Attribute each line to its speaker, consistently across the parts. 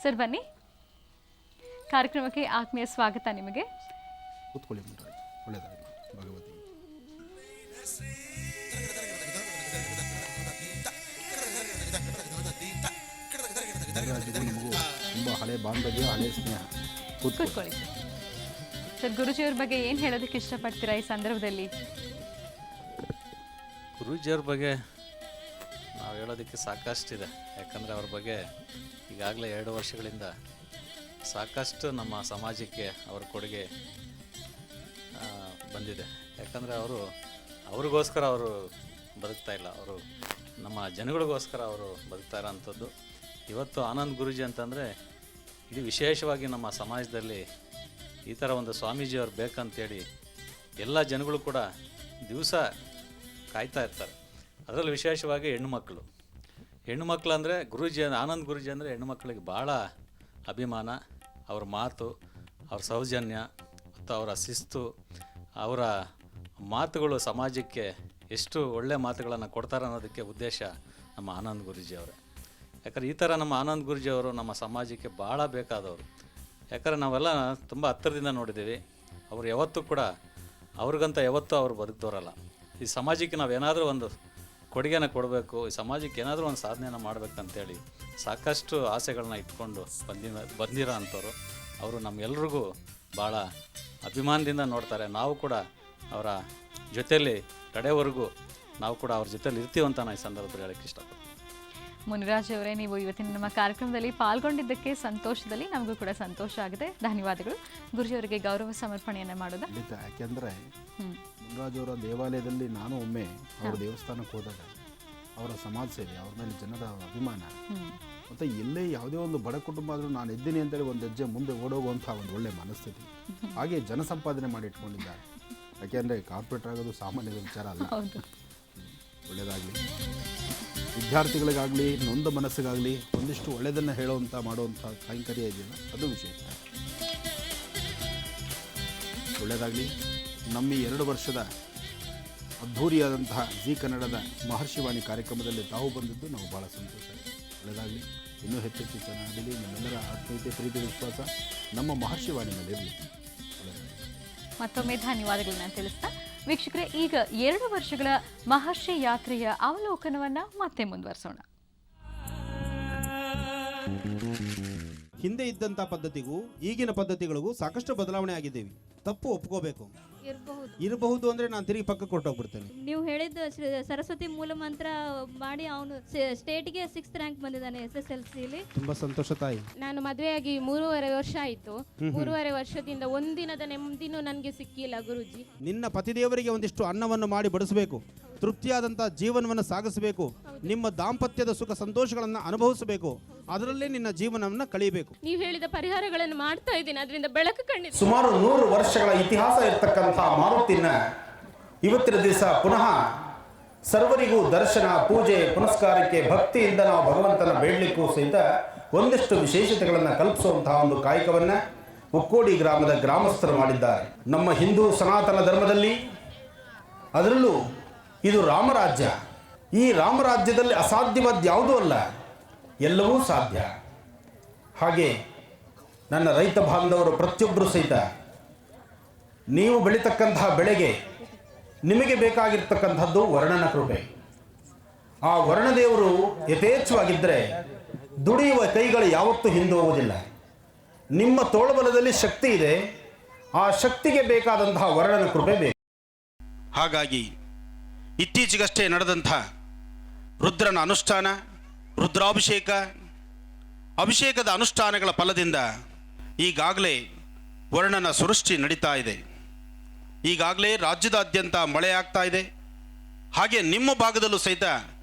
Speaker 1: Sir ಬನ್ನಿ, ಕಾರ್ಯಕ್ರಮಕ್ಕೆ ಆತ್ಮೀಯ ಸ್ವಾಗತ ನಿಮಗೆ.
Speaker 2: ಕೂತ್ಕೊಳ್ಳಿ ಮುನ್ರಾಜ್, ಒಳ್ಳೆಯದಾಗಲಿ. ಭಗವತಿ ನಮಗೂ ತುಂಬ ಹಳೆ ಬಾಂಧವ್ಯ, ಹಳೆ ಸ್ನೇಹ.
Speaker 1: ಕೂತ್ಕೊಳ್ಳಿ ಸರ್. ಗುರುಜಿಯವ್ರ ಬಗ್ಗೆ ಏನು ಹೇಳೋದಕ್ಕೆ ಇಷ್ಟಪಡ್ತೀರಾ ಈ ಸಂದರ್ಭದಲ್ಲಿ?
Speaker 3: ಗುರೂಜಿಯವ್ರ ಬಗ್ಗೆ ನಾವು ಹೇಳೋದಕ್ಕೆ ಸಾಕಷ್ಟಿದೆ. ಯಾಕಂದರೆ ಅವ್ರ ಬಗ್ಗೆ ಈಗಾಗಲೇ 2 ವರ್ಷಗಳಿಂದ ಸಾಕಷ್ಟು ನಮ್ಮ ಸಮಾಜಕ್ಕೆ ಅವ್ರ ಕೊಡುಗೆ ಬಂದಿದೆ. ಯಾಕಂದರೆ ಅವ್ರಿಗೋಸ್ಕರ ಅವರು ಬದುಕ್ತಾ ಇಲ್ಲ, ಅವರು ನಮ್ಮ ಜನಗಳಿಗೋಸ್ಕರ ಅವರು ಬದುಕ್ತಾ ಇರೋಂಥದ್ದು. ಇವತ್ತು ಆನಂದ್ ಗುರೂಜಿ ಅಂತಂದರೆ ಇಡೀ ವಿಶೇಷವಾಗಿ ನಮ್ಮ ಸಮಾಜದಲ್ಲಿ ಈ ಥರ ಒಂದು ಸ್ವಾಮೀಜಿಯವ್ರು ಬೇಕಂತೇಳಿ ಎಲ್ಲ ಜನಗಳು ಕೂಡ ದಿವಸ ಕಾಯ್ತಾ ಇರ್ತಾರೆ. ಅದರಲ್ಲಿ ವಿಶೇಷವಾಗಿ ಹೆಣ್ಣುಮಕ್ಕಳು ಅಂದರೆ ಗುರೂಜಿ, ಆನಂದ್ ಗುರೂಜಿ ಅಂದರೆ ಹೆಣ್ಣುಮಕ್ಕಳಿಗೆ ಭಾಳ ಅಭಿಮಾನ. ಅವ್ರ ಮಾತು, ಅವ್ರ ಸೌಜನ್ಯ ಮತ್ತು ಅವರ ಶಿಸ್ತು, ಅವರ ಮಾತುಗಳು ಸಮಾಜಕ್ಕೆ ಎಷ್ಟು ಒಳ್ಳೆಯ ಮಾತುಗಳನ್ನು ಕೊಡ್ತಾರೆ ಅನ್ನೋದಕ್ಕೆ ಉದ್ದೇಶ ನಮ್ಮ ಆನಂದ್ ಗುರೂಜಿ ಅವರೇ. ಯಾಕಂದರೆ ಈ ಥರ ನಮ್ಮ ಆನಂದ್ ಗುರೂಜಿ ಅವರು ನಮ್ಮ ಸಮಾಜಕ್ಕೆ ಭಾಳ ಬೇಕಾದವರು. ಯಾಕಂದರೆ ನಾವೆಲ್ಲ ತುಂಬ ಹತ್ತಿರದಿಂದ ನೋಡಿದ್ದೀವಿ. ಅವರು ಯಾವತ್ತೂ ಕೂಡ ಅವ್ರಿಗಂತ ಯಾವತ್ತೂ ಅವರು ಬದುಕ್ತವ್ರಲ್ಲ. ಈ ಸಮಾಜಕ್ಕೆ ನಾವೇನಾದರೂ ಒಂದು ಕೊಡುಗೆನ ಕೊಡಬೇಕು, ಈ ಸಮಾಜಕ್ಕೆ ಏನಾದರೂ ಒಂದು ಸಾಧನೆಯನ್ನು ಮಾಡಬೇಕಂತೇಳಿ ಸಾಕಷ್ಟು ಆಸೆಗಳನ್ನ ಇಟ್ಕೊಂಡು ಬಂದಿರೋ ಅಂಥವ್ರು. ಅವರು ನಮ್ಮೆಲ್ರಿಗೂ ಭಾಳ ಅಭಿಮಾನದಿಂದ ನೋಡ್ತಾರೆ. ನಾವು ಕೂಡ ಅವರ ಜೊತೆಯಲ್ಲಿ ಕಡೆವರೆಗೂ ನಾವು ಕೂಡ ಅವ್ರ ಜೊತೆಲಿ ಇರ್ತೀವಂತ ನಾನು ಈ ಸಂದರ್ಭದಲ್ಲಿ ಹೇಳೋಕ್ಕೆ ಇಷ್ಟಪಡ್ತೀನಿ.
Speaker 1: ಮುನಿರಾಜ್ ಅವರೇ, ನೀವು ಇವತ್ತಿನ ನಮ್ಮ ಕಾರ್ಯಕ್ರಮದಲ್ಲಿ ಪಾಲ್ಗೊಂಡಿದ್ದಕ್ಕೆ ಸಂತೋಷದಲ್ಲಿ ನಮಗೂ ಕೂಡ ಸಂತೋಷ ಆಗಿದೆ. ಧನ್ಯವಾದಗಳು. ಗುರುಜಿಯವರಿಗೆ ಗೌರವ ಸಮರ್ಪಣೆಯನ್ನು ಮಾಡೋದು.
Speaker 2: ಯಾಕೆಂದರೆ ಮುನಿರಾಜ್ ಅವರ ದೇವಾಲಯದಲ್ಲಿ ನಾನು ಒಮ್ಮೆ ಅವರ ದೇವಸ್ಥಾನಕ್ಕೆ ಹೋದಾಗ ಅವರ ಸಮಾಜ ಸೇವೆ, ಅವ್ರ ಮೇಲೆ ಜನರ ಅಭಿಮಾನ, ಮತ್ತು ಎಲ್ಲೇ ಯಾವುದೇ ಒಂದು ಬಡ ಕುಟುಂಬ ಆದರೂ ನಾನು ಇದ್ದೀನಿ ಅಂತೇಳಿ ಒಂದು ಹೆಜ್ಜೆ ಮುಂದೆ ಓಡೋಗುವಂಥ ಒಂದು ಒಳ್ಳೆಯ ಮನಸ್ಥಿತಿ, ಹಾಗೆ ಜನ ಸಂಪಾದನೆ ಮಾಡಿ ಇಟ್ಕೊಂಡಿದ್ದಾರೆ. ಯಾಕೆಂದರೆ ಕಾರ್ಪೊರೇಟರ್ ಆಗೋದು ಸಾಮಾನ್ಯದ ವಿಚಾರ ಅಲ್ಲ. ಒಳ್ಳೆಯದಾಗಲಿ. ವಿದ್ಯಾರ್ಥಿಗಳಿಗಾಗಲಿ, ನೊಂದ ಮನಸ್ಸಿಗಾಗಲಿ ಒಂದಿಷ್ಟು ಒಳ್ಳೆಯದನ್ನು ಹೇಳುವಂಥ ಮಾಡುವಂಥ ಕೈಂಕರ್ಯ ಇದೆಯಲ್ಲ, ಅದು ವಿಶೇಷ. ಒಳ್ಳೆಯದಾಗಲಿ. ನಮ್ಮ ಈ 2 ವರ್ಷದ ಅದ್ಧೂರಿಯಾದಂತಹ ಜಿ ಕನ್ನಡದ ಮಹರ್ಷಿವಾಣಿ ಕಾರ್ಯಕ್ರಮದಲ್ಲಿ ತಾವು ಬಂದಿದ್ದು ನಾವು ಭಾಳ ಸಂತೋಷ. ಒಳ್ಳೆಯದಾಗಲಿ. ಇನ್ನೂ ಹೆಚ್ಚೆಚ್ಚು ಚೆನ್ನಾಗಲಿ. ನಮ್ಮೆಲ್ಲರ ಆತ್ಮೀಯತೆ, ಪ್ರೀತಿ, ವಿಶ್ವಾಸ ನಮ್ಮ ಮಹರ್ಷಿವಾಣಿ ಮೇಲೆ ಇರಲಿ.
Speaker 1: ಮತ್ತೊಮ್ಮೆ ಧನ್ಯವಾದಗಳನ್ನ ತಿಳಿಸ್ತಾ ವೀಕ್ಷಕರೇ, ಈಗ 2 ವರ್ಷಗಳ ಮಹರ್ಷಿ ಯಾತ್ರೆಯ ಅವಲೋಕನವನ್ನ ಮತ್ತೆ ಮುಂದುವರಿಸೋಣ.
Speaker 4: ಹಿಂದೆ ಇದ್ದಂಥ ಪದ್ಧತಿಗೂ ಈಗಿನ ಪದ್ಧತಿಗಳಿಗೂ ಸಾಕಷ್ಟು ಬದಲಾವಣೆ ಆಗಿದ್ದೇವೆ. ತಪ್ಪು ಒಪ್ಕೋಬೇಕು. ಇರಬಹುದು ಅಂದ್ರೆ ನಾನು ತಿರುಗಿ ಪಕ್ಕಕ್ಕೆ ಕೊಟ್ಟೋಗ್ಬಿಡ್ತೇನೆ.
Speaker 5: ನೀವು ಹೇಳಿದ ಸರಸ್ವತಿ ಮೂಲ ಮಂತ್ರ ಮಾಡಿ ಅವನು ಸ್ಟೇಟ್ಗೆ 6th ರ್ಯಾಂಕ್ ಬಂದಿದ್ದಾನೆ SSLCಲಿ.
Speaker 4: ತುಂಬಾ ಸಂತೋಷ ತಾಯಿ.
Speaker 5: ನಾನು ಮದುವೆಯಾಗಿ 3.5 ವರ್ಷ ಆಯ್ತು. 3.5 ವರ್ಷದಿಂದ ಒಂದಿನದ ನೆಮ್ಮದಿನೂ ನನಗೆ ಸಿಕ್ಕಿಲ್ಲ ಗುರುಜಿ.
Speaker 4: ನಿನ್ನ ಪತಿದೇವರಿಗೆ ಒಂದಿಷ್ಟು ಅನ್ನವನ್ನು ಮಾಡಿ ಬಡಿಸಬೇಕು, ತೃಪ್ತಿಯಾದಂಥ ಜೀವನವನ್ನು ಸಾಗಿಸಬೇಕು, ನಿಮ್ಮ ದಾಂಪತ್ಯದ ಸುಖ ಸಂತೋಷಗಳನ್ನು ಅನುಭವಿಸಬೇಕು, ಅದರಲ್ಲೇ ನಿನ್ನ ಜೀವನವನ್ನು ಕಳೀಬೇಕು.
Speaker 5: ನೀವು ಹೇಳಿದ ಪರಿಹಾರಗಳನ್ನು ಮಾಡ್ತಾ ಇದ್ದೀನಿ, ಅದರಿಂದ ಬೆಳಕು ಕಂಡಿದೆ.
Speaker 6: ಸುಮಾರು 100 ವರ್ಷಗಳ ಇತಿಹಾಸ ಇರತಕ್ಕಂಥ ಮಾರುತಿನ ಇವತ್ತಿನ ದಿವಸ ಪುನಃ ಸರ್ವರಿಗೂ ದರ್ಶನ, ಪೂಜೆ, ಪುನಸ್ಕಾರಕ್ಕೆ ಭಕ್ತಿಯಿಂದ ನಾವು ಭಗವಂತನ ಬೇಡಲಿಕ್ಕೂ ಸಹಿತ ಒಂದಿಷ್ಟು ವಿಶೇಷತೆಗಳನ್ನು ಕಲ್ಪಿಸುವಂತಹ ಒಂದು ಕಾಯಕವನ್ನು ಉಕ್ಕೋಡಿ ಗ್ರಾಮದ ಗ್ರಾಮಸ್ಥರು ಮಾಡಿದ್ದಾರೆ. ನಮ್ಮ ಹಿಂದೂ ಸನಾತನ ಧರ್ಮದಲ್ಲಿ ಅದರಲ್ಲೂ ಇದು ರಾಮರಾಜ್ಯ. ಈ ರಾಮರಾಜ್ಯದಲ್ಲಿ ಅಸಾಧ್ಯವಾದ ಯಾವುದೂ ಅಲ್ಲ, ಎಲ್ಲವೂ ಸಾಧ್ಯ. ಹಾಗೆ ನನ್ನ ರೈತ ಬಾಂಧವರು ಪ್ರತಿಯೊಬ್ಬರು ಸಹಿತ ನೀವು ಬೆಳೀತಕ್ಕಂತಹ ಬೆಳೆಗೆ ನಿಮಗೆ ಬೇಕಾಗಿರ್ತಕ್ಕಂಥದ್ದು ವರ್ಣನ ಕೃಪೆ. ಆ ವರ್ಣದೇವರು ಯಥೇಚ್ಛವಾಗಿದ್ದರೆ ದುಡಿಯುವ ಕೈಗಳು ಯಾವತ್ತೂ ಹಿಂದೆ ಹೋಗುವುದಿಲ್ಲ. ನಿಮ್ಮ ತೋಳಬಲದಲ್ಲಿ ಶಕ್ತಿ ಇದೆ, ಆ ಶಕ್ತಿಗೆ ಬೇಕಾದಂತಹ ವರ್ಣನ ಕೃಪೆ ಬೇಕು. ಹಾಗಾಗಿ ಇತ್ತೀಚೆಗಷ್ಟೇ ನಡೆದಂಥ ರುದ್ರನ ಅನುಷ್ಠಾನ, ರುದ್ರಾಭಿಷೇಕ, ಅಭಿಷೇಕದ ಅನುಷ್ಠಾನಗಳ ಫಲದಿಂದ ಈಗಾಗಲೇ ವರ್ಣನ ಸೃಷ್ಟಿ ನಡೀತಾ ಇದೆ. ಈಗಾಗಲೇ ರಾಜ್ಯದಾದ್ಯಂತ ಮಳೆ ಆಗ್ತಾ ಇದೆ. ಹಾಗೆ ನಿಮ್ಮ ಭಾಗದಲ್ಲೂ ಸಹಿತ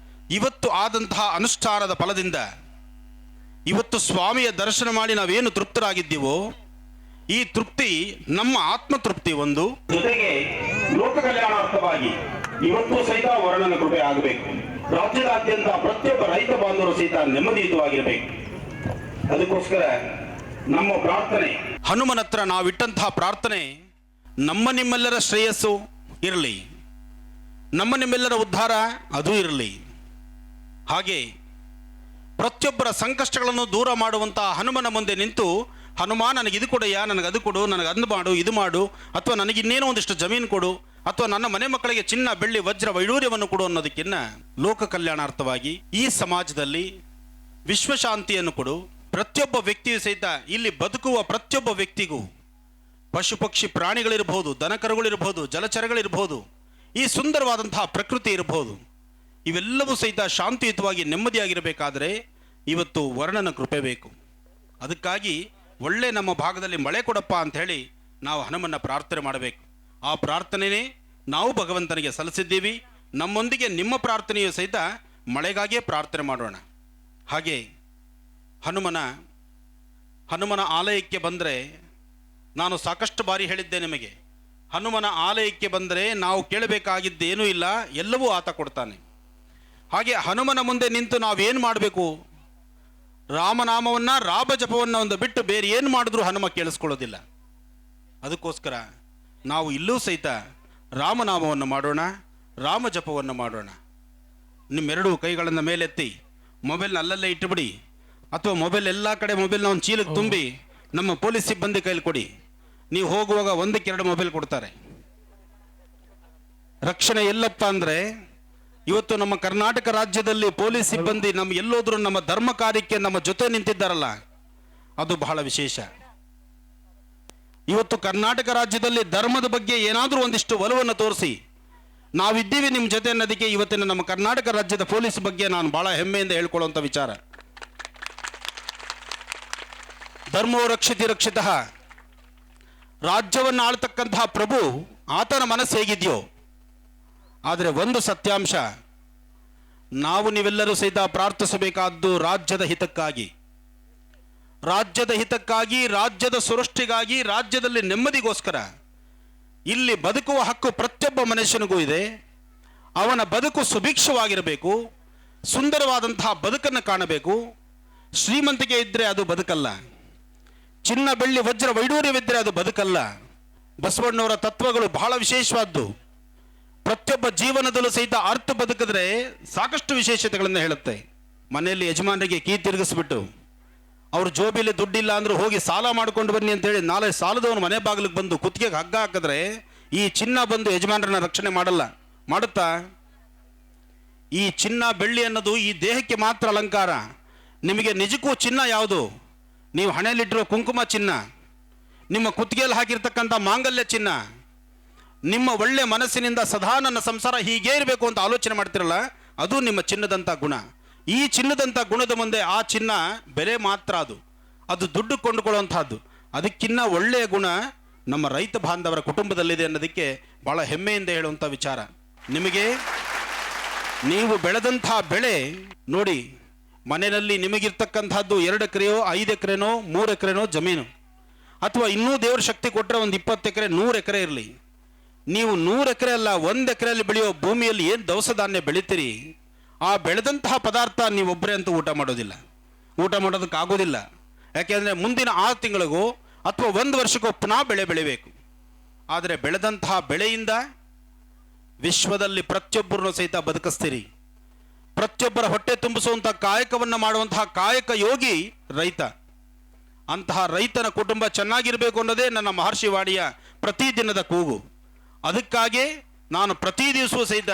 Speaker 6: ಇವತ್ತು ಆದಂತಹ ಅನುಷ್ಠಾನದ ಫಲದಿಂದ ಇವತ್ತು ಸ್ವಾಮಿಯ ದರ್ಶನ ಮಾಡಿ ನಾವೇನು ತೃಪ್ತರಾಗಿದ್ದೀವೋ ಈ ತೃಪ್ತಿ ನಮ್ಮ ಆತ್ಮತೃಪ್ತಿ ಒಂದು, ಜೊತೆಗೆ ಲೋಕ ಕಲ್ಯಾಣಾರ್ಥವಾಗಿ ಇವತ್ತು ಸಹಿತ ವರ್ಣನ ಕೃಪೆ ಆಗಬೇಕು. ರಾಜ್ಯದಾದ್ಯಂತ ಪ್ರತಿಯೊಬ್ಬ ರೈತ ಬಾಂಧವರು ಸಹಿತ ನೆಮ್ಮದಿಯುತವಾಗಿರಬೇಕು. ಅದಕ್ಕೋಸ್ಕರ ನಮ್ಮ ಪ್ರಾರ್ಥನೆ, ಹನುಮನ ಹತ್ರ ನಾವಿಟ್ಟಂತಹ ಪ್ರಾರ್ಥನೆ, ನಮ್ಮ ನಿಮ್ಮೆಲ್ಲರ ಶ್ರೇಯಸ್ಸು ಇರಲಿ, ನಮ್ಮ ನಿಮ್ಮೆಲ್ಲರ ಉದ್ಧಾರ ಅದು ಇರಲಿ. ಹಾಗೆ ಪ್ರತಿಯೊಬ್ಬರ ಸಂಕಷ್ಟಗಳನ್ನು ದೂರ ಮಾಡುವಂತಹ ಹನುಮನ ಮುಂದೆ ನಿಂತು, ಹನುಮ ನನಗೆ ಇದು ಕೊಡಯ್ಯ, ನನಗೆ ಅದು ಕೊಡು, ನನಗೆ ಅದು ಮಾಡು, ಇದು ಮಾಡು, ಅಥವಾ ನನಗೆ ಇನ್ನೇನೋ ಒಂದಿಷ್ಟು ಜಮೀನು ಕೊಡು, ಅಥವಾ ನನ್ನ ಮನೆ ಮಕ್ಕಳಿಗೆ ಚಿನ್ನ ಬೆಳ್ಳಿ ವಜ್ರ ವೈಡೂರ್ಯವನ್ನು ಕೊಡು ಅನ್ನೋದಕ್ಕಿನ್ನ ಲೋಕ ಕಲ್ಯಾಣಾರ್ಥವಾಗಿ ಈ ಸಮಾಜದಲ್ಲಿ ವಿಶ್ವಶಾಂತಿಯನ್ನು ಕೊಡು. ಪ್ರತಿಯೊಬ್ಬ ವ್ಯಕ್ತಿಯು ಸಹಿತ ಇಲ್ಲಿ ಬದುಕುವ ಪ್ರತಿಯೊಬ್ಬ ವ್ಯಕ್ತಿಗೂ ಪಶು ಪಕ್ಷಿ ಪ್ರಾಣಿಗಳಿರ್ಬೋದು, ದನಕರುಗಳಿರ್ಬೋದು, ಜಲಚರಗಳಿರ್ಬೋದು, ಈ ಸುಂದರವಾದಂತಹ ಪ್ರಕೃತಿ ಇರಬಹುದು, ಇವೆಲ್ಲವೂ ಸಹಿತ ಶಾಂತಿಯುತವಾಗಿ ನೆಮ್ಮದಿಯಾಗಿರಬೇಕಾದರೆ ಇವತ್ತು ವರ್ಣನ ಕೃಪೆ ಬೇಕು. ಅದಕ್ಕಾಗಿ ಒಳ್ಳೆ ನಮ್ಮ ಭಾಗದಲ್ಲಿ ಮಳೆ ಕೊಡಪ್ಪ ಅಂಥೇಳಿ ನಾವು ಹನುಮನ್ನ ಪ್ರಾರ್ಥನೆ ಮಾಡಬೇಕು. ಆ ಪ್ರಾರ್ಥನೆಯೇ ನಾವು ಭಗವಂತನಿಗೆ ಸಲ್ಲಿಸಿದ್ದೀವಿ. ನಮ್ಮೊಂದಿಗೆ ನಿಮ್ಮ ಪ್ರಾರ್ಥನೆಯು ಸಹಿತ ಮಳೆಗಾಗಿಯೇ ಪ್ರಾರ್ಥನೆ ಮಾಡೋಣ. ಹಾಗೆ ಹನುಮನ ಆಲಯಕ್ಕೆ ಬಂದರೆ, ನಾನು ಸಾಕಷ್ಟು ಬಾರಿ ಹೇಳಿದ್ದೆ ನಿಮಗೆ, ಹನುಮನ ಆಲಯಕ್ಕೆ ಬಂದರೆ ನಾವು ಕೇಳಬೇಕಾಗಿದ್ದೇನೂ ಇಲ್ಲ, ಎಲ್ಲವೂ ಆತ ಕೊಡ್ತಾನೆ. ಹಾಗೆ ಹನುಮನ ಮುಂದೆ ನಿಂತು ನಾವೇನು ಮಾಡಬೇಕು? ರಾಮನಾಮವನ್ನು, ರಾಮ ಜಪವನ್ನು ಒಂದು ಬಿಟ್ಟು ಬೇರೆ ಏನು ಮಾಡಿದ್ರೂ ಹನುಮ ಕೇಳಿಸ್ಕೊಳ್ಳೋದಿಲ್ಲ. ಅದಕ್ಕೋಸ್ಕರ ನಾವು ಇಲ್ಲೂ ಸಹಿತ ರಾಮನಾಮವನ್ನು ಮಾಡೋಣ, ರಾಮ ಜಪವನ್ನು ಮಾಡೋಣ. ನಿಮ್ಮೆರಡು ಕೈಗಳನ್ನು ಮೇಲೆತ್ತಿ ಮೊಬೈಲ್ನ ಅಲ್ಲಲ್ಲೇ ಇಟ್ಟುಬಿಡಿ, ಅಥವಾ ಮೊಬೈಲ್ ಎಲ್ಲ ಕಡೆ ಮೊಬೈಲ್ನ ಒಂದು ಚೀಲಕ್ಕೆ ತುಂಬಿ ನಮ್ಮ ಪೊಲೀಸ್ ಸಿಬ್ಬಂದಿ ಕೈಲಿ ಕೊಡಿ. ನೀವು ಹೋಗುವಾಗ 1-2 ಮೊಬೈಲ್ ಕೊಡ್ತಾರೆ. ರಕ್ಷಣೆ ಎಲ್ಲಪ್ಪ ಅಂದರೆ, ಇವತ್ತು ನಮ್ಮ ಕರ್ನಾಟಕ ರಾಜ್ಯದಲ್ಲಿ ಪೊಲೀಸ್ ಸಿಬ್ಬಂದಿ ನಮ್ಮ ಎಲ್ಲೋದ್ರೂ ನಮ್ಮ ಧರ್ಮ ಕಾರ್ಯಕ್ಕೆ ನಮ್ಮ ಜೊತೆ ನಿಂತಿದ್ದಾರಲ್ಲ, ಅದು ಬಹಳ ವಿಶೇಷ. ಇವತ್ತು ಕರ್ನಾಟಕ ರಾಜ್ಯದಲ್ಲಿ ಧರ್ಮದ ಬಗ್ಗೆ ಏನಾದರೂ ಒಂದಿಷ್ಟು ಒಲವನ್ನು ತೋರಿಸಿ ನಾವಿದ್ದೀವಿ ನಿಮ್ಮ ಜೊತೆ ಅನ್ನೋದಕ್ಕೆ ಇವತ್ತಿನ ನಮ್ಮ ಕರ್ನಾಟಕ ರಾಜ್ಯದ ಪೊಲೀಸ್ ಬಗ್ಗೆ ನಾನು ಬಹಳ ಹೆಮ್ಮೆಯಿಂದ ಹೇಳ್ಕೊಳ್ಳುವಂಥ ವಿಚಾರ. ಧರ್ಮೋ ರಕ್ಷಿತಿ ರಕ್ಷಿತಃ. ರಾಜ್ಯವನ್ನು ಆಳ್ತಕ್ಕಂತಹ ಪ್ರಭು, ಆತನ ಮನಸ್ಸು ಹೇಗಿದೆಯೋ. ಆದರೆ ಒಂದು ಸತ್ಯಾಂಶ, ನಾವು ನೀವೆಲ್ಲರೂ ಸಹಿತ ಪ್ರಾರ್ಥಿಸಬೇಕಾದ್ದು ರಾಜ್ಯದ ಹಿತಕ್ಕಾಗಿ, ರಾಜ್ಯದ ಹಿತಕ್ಕಾಗಿ, ರಾಜ್ಯದ ಸೃಷ್ಟಿಗಾಗಿ, ರಾಜ್ಯದಲ್ಲಿ ನೆಮ್ಮದಿಗೋಸ್ಕರ. ಇಲ್ಲಿ ಬದುಕುವ ಹಕ್ಕು ಪ್ರತಿಯೊಬ್ಬ ಮನುಷ್ಯನಿಗೂ ಇದೆ. ಅವನ ಬದುಕು ಸುಭಿಕ್ಷವಾಗಿರಬೇಕು, ಸುಂದರವಾದಂತಹ ಬದುಕನ್ನು ಕಾಣಬೇಕು. ಶ್ರೀಮಂತಿಕೆ ಇದ್ದರೆ ಅದು ಬದುಕಲ್ಲ, ಚಿನ್ನ ಬೆಳ್ಳಿ ವಜ್ರ ವೈಡೂರ್ಯವಿದ್ದರೆ ಅದು ಬದುಕಲ್ಲ. ಬಸವಣ್ಣವರ ತತ್ವಗಳು ಬಹಳ ವಿಶೇಷವಾದ್ದು. ಪ್ರತಿಯೊಬ್ಬ ಜೀವನದಲ್ಲೂ ಸಹಿತ ಅರ್ಥ ಬದುಕಿದ್ರೆ ಸಾಕಷ್ಟು ವಿಶೇಷತೆಗಳನ್ನು ಹೇಳುತ್ತೆ. ಮನೆಯಲ್ಲಿ ಯಜಮಾನರಿಗೆ ಕೀ ತಿರುಗಿಸ್ಬಿಟ್ಟು ಅವ್ರ ಜೋಬಿಲಿ ದುಡ್ಡಿಲ್ಲ ಅಂದ್ರೂ ಹೋಗಿ ಸಾಲ ಮಾಡ್ಕೊಂಡು ಬನ್ನಿ ಅಂತೇಳಿ ನಾಳೆ ಸಾಲದವನು ಮನೆ ಬಾಗಿಲಿಗೆ ಬಂದು ಕುತ್ತಿಗೆಗೆ ಹಗ್ಗ ಹಾಕಿದ್ರೆ ಈ ಚಿನ್ನ ಬಂದು ಯಜಮಾನರನ್ನ ರಕ್ಷಣೆ ಮಾಡಲ್ಲ, ಮಾಡುತ್ತಾ? ಈ ಚಿನ್ನ ಬೆಳ್ಳಿ ಅನ್ನೋದು ಈ ದೇಹಕ್ಕೆ ಮಾತ್ರ ಅಲಂಕಾರ. ನಿಮಗೆ ನಿಜಕ್ಕೂ ಚಿನ್ನ ಯಾವುದು? ನೀವು ಹಣೆಯಲ್ಲಿಟ್ಟಿರೋ ಕುಂಕುಮ ಚಿನ್ನ, ನಿಮ್ಮ ಕುತ್ತಿಗೆಯಲ್ಲಿ ಹಾಕಿರ್ತಕ್ಕಂಥ ಮಾಂಗಲ್ಯ ಚಿನ್ನ. ನಿಮ್ಮ ಒಳ್ಳೆ ಮನಸ್ಸಿನಿಂದ ಸದಾ ನನ್ನ ಸಂಸಾರ ಹೀಗೇ ಇರಬೇಕು ಅಂತ ಆಲೋಚನೆ ಮಾಡ್ತಿರಲ್ಲ, ಅದು ನಿಮ್ಮ ಚಿನ್ನದಂಥ ಗುಣ. ಈ ಚಿನ್ನದಂಥ ಗುಣದ ಮುಂದೆ ಆ ಚಿನ್ನ ಬೆಲೆ ಮಾತ್ರ. ಅದು ದುಡ್ಡು ಕೊಂಡುಕೊಳ್ಳುವಂತಹದ್ದು. ಅದಕ್ಕಿನ್ನ ಒಳ್ಳೆಯ ಗುಣ ನಮ್ಮ ರೈತ ಬಾಂಧವರ ಕುಟುಂಬದಲ್ಲಿದೆ ಅನ್ನೋದಕ್ಕೆ ಭಾಳ ಹೆಮ್ಮೆಯಿಂದ ಹೇಳುವಂಥ ವಿಚಾರ. ನಿಮಗೆ ನೀವು ಬೆಳೆದಂಥ ಬೆಳೆ ನೋಡಿ, ಮನೆಯಲ್ಲಿ ನಿಮಗಿರ್ತಕ್ಕಂಥದ್ದು 2 ಎಕರೆಯೋ 5 ಎಕರೆನೋ 3 ಎಕರೆನೋ ಜಮೀನು, ಅಥವಾ ಇನ್ನೂ ದೇವ್ರ ಶಕ್ತಿ ಕೊಟ್ಟರೆ ಒಂದು 20 ಎಕರೆ 100 ಎಕರೆ ಇರಲಿ. ನೀವು 100 ಎಕರೆ ಅಲ್ಲ, 1 ಎಕರೆಯಲ್ಲಿ ಬೆಳೆಯೋ ಭೂಮಿಯಲ್ಲಿ ಏನು ದವಸ ಧಾನ್ಯ ಬೆಳಿತೀರಿ, ಆ ಬೆಳೆದಂತಹ ಪದಾರ್ಥ ನೀವೊಬ್ಬರೇ ಅಂತೂ ಊಟ ಮಾಡೋದಿಲ್ಲ, ಊಟ ಮಾಡೋದಕ್ಕಾಗೋದಿಲ್ಲ. ಯಾಕೆಂದರೆ ಮುಂದಿನ 6 ತಿಂಗಳಿಗೋ ಅಥವಾ 1 ವರ್ಷಕ್ಕೋ ಪುನಃ ಬೆಳೆ ಬೆಳಿಬೇಕು. ಆದರೆ ಬೆಳೆದಂತಹ ಬೆಳೆಯಿಂದ ವಿಶ್ವದಲ್ಲಿ ಪ್ರತಿಯೊಬ್ಬರನ್ನು ಸಹಿತ ಬದುಕಿಸ್ತೀರಿ. ಪ್ರತಿಯೊಬ್ಬರ ಹೊಟ್ಟೆ ತುಂಬಿಸುವಂಥ ಕಾಯಕವನ್ನು ಮಾಡುವಂತಹ ಕಾಯಕ ಯೋಗಿ ರೈತ. ಅಂತಹ ರೈತನ ಕುಟುಂಬ ಚೆನ್ನಾಗಿರಬೇಕು ಅನ್ನೋದೇ ನನ್ನ ಮಹರ್ಷಿ ವಾಣಿಯ ಪ್ರತಿದಿನದ ಕೂಗು. ಅದಕ್ಕಾಗಿ ನಾನು ಪ್ರತಿ ದಿವಸವೂ ಸಹಿತ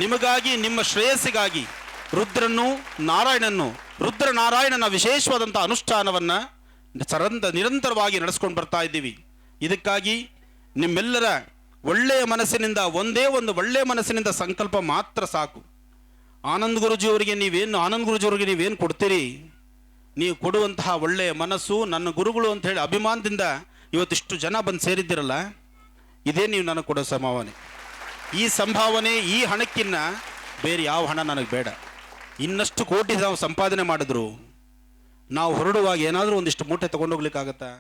Speaker 6: ನಿಮಗಾಗಿ, ನಿಮ್ಮ ಶ್ರೇಯಸ್ಸಿಗಾಗಿ ರುದ್ರನಾರಾಯಣನ ವಿಶೇಷವಾದಂಥ ಅನುಷ್ಠಾನವನ್ನು ನಿರಂತರವಾಗಿ ನಡೆಸ್ಕೊಂಡು ಬರ್ತಾ ಇದ್ದೀವಿ. ಇದಕ್ಕಾಗಿ ನಿಮ್ಮೆಲ್ಲರ ಒಳ್ಳೆಯ ಮನಸ್ಸಿನಿಂದ, ಒಂದೇ ಒಂದು ಒಳ್ಳೆಯ ಮನಸ್ಸಿನಿಂದ ಸಂಕಲ್ಪ ಮಾತ್ರ ಸಾಕು. ಆನಂದ್ ಗುರೂಜಿಯವರಿಗೆ ನೀವೇನು ಕೊಡ್ತೀರಿ? ನೀವು ಕೊಡುವಂತಹ ಒಳ್ಳೆಯ ಮನಸ್ಸು, ನನ್ನ ಗುರುಗಳು ಅಂತ ಹೇಳಿ ಅಭಿಮಾನದಿಂದ ಇವತ್ತಿಷ್ಟು ಜನ ಬಂದು ಸೇರಿದ್ದೀರಲ್ಲ, ಇದೇ ನೀವು ನನಗೆ ಕೊಡೋ ಸಂಭಾವನೆ. ಈ ಸಂಭಾವನೆ, ಈ ಹಣಕ್ಕಿನ್ನ ಬೇರೆ ಯಾವ ಹಣ ನನಗೆ ಬೇಡ. ಇನ್ನಷ್ಟು ಕೋಟಿ ನಾವು ಸಂಪಾದನೆ ಮಾಡಿದ್ರು ನಾವು ಹೊರಡುವಾಗ ಏನಾದರೂ ಒಂದಿಷ್ಟು ಮೂಟೆ ತೊಗೊಂಡೋಗ್ಲಿಕ್ಕಾಗತ್ತಾ?